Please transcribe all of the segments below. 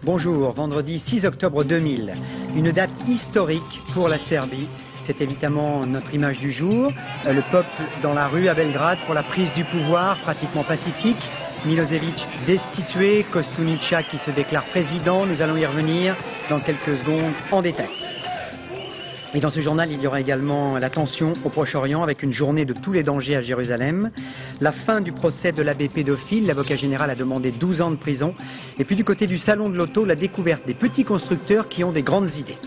Bonjour, vendredi 6 octobre 2000, une date historique pour la Serbie. C'est évidemment notre image du jour. Le peuple dans la rue à Belgrade pour la prise du pouvoir pratiquement pacifique. Milosevic destitué, Koštunica qui se déclare président. Nous allons y revenir dans quelques secondes en détail. Et dans ce journal, il y aura également la tension au Proche-Orient avec une journée de tous les dangers à Jérusalem. La fin du procès de l'abbé pédophile, l'avocat général a demandé 12 ans de prison. Et puis du côté du salon de l'auto, la découverte des petits constructeurs qui ont des grandes idées.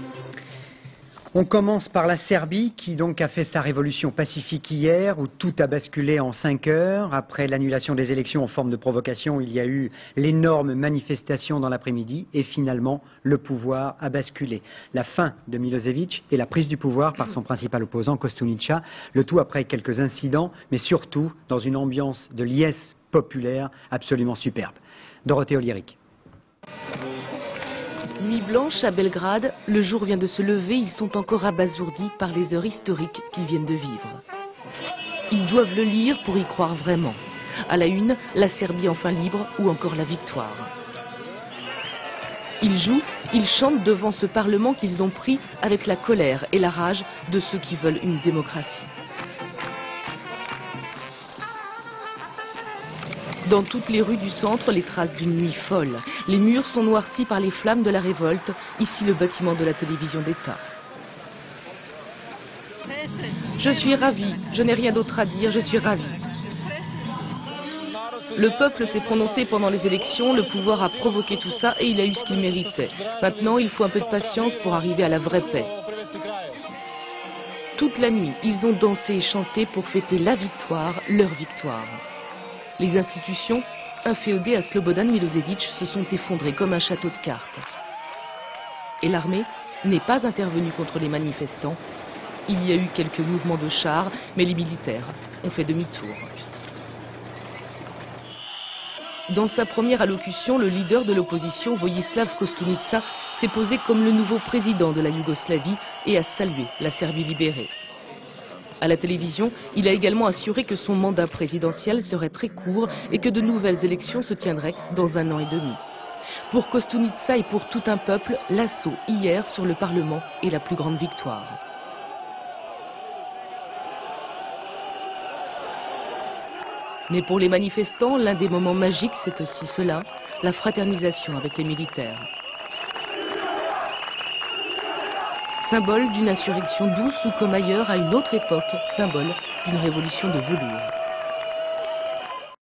On commence par la Serbie qui donc a fait sa révolution pacifique hier où tout a basculé en 5 heures. Après l'annulation des élections en forme de provocation, il y a eu l'énorme manifestation dans l'après-midi et finalement le pouvoir a basculé. La fin de Milosevic et la prise du pouvoir par son principal opposant Koštunica, le tout après quelques incidents mais surtout dans une ambiance de liesse populaire absolument superbe. Dorothée Oliéric. Nuit blanche à Belgrade, le jour vient de se lever, ils sont encore abasourdis par les heures historiques qu'ils viennent de vivre. Ils doivent le lire pour y croire vraiment. À la une, la Serbie enfin libre ou encore la victoire. Ils jouent, ils chantent devant ce Parlement qu'ils ont pris avec la colère et la rage de ceux qui veulent une démocratie. Dans toutes les rues du centre, les traces d'une nuit folle. Les murs sont noircis par les flammes de la révolte. Ici, le bâtiment de la télévision d'État. Je suis ravie. Je n'ai rien d'autre à dire. Je suis ravie. Le peuple s'est prononcé pendant les élections. Le pouvoir a provoqué tout ça et il a eu ce qu'il méritait. Maintenant, il faut un peu de patience pour arriver à la vraie paix. Toute la nuit, ils ont dansé et chanté pour fêter la victoire, leur victoire. Les institutions, inféodées à Slobodan Milosevic, se sont effondrées comme un château de cartes. Et l'armée n'est pas intervenue contre les manifestants. Il y a eu quelques mouvements de chars, mais les militaires ont fait demi-tour. Dans sa première allocution, le leader de l'opposition, Vojislav Koštunica, s'est posé comme le nouveau président de la Yougoslavie et a salué la Serbie libérée. À la télévision, il a également assuré que son mandat présidentiel serait très court et que de nouvelles élections se tiendraient dans 1 an et demi. Pour Koštunica et pour tout un peuple, l'assaut hier sur le Parlement est la plus grande victoire. Mais pour les manifestants, l'un des moments magiques, c'est aussi cela, la fraternisation avec les militaires. Symbole d'une insurrection douce ou comme ailleurs à une autre époque, symbole d'une révolution de velours.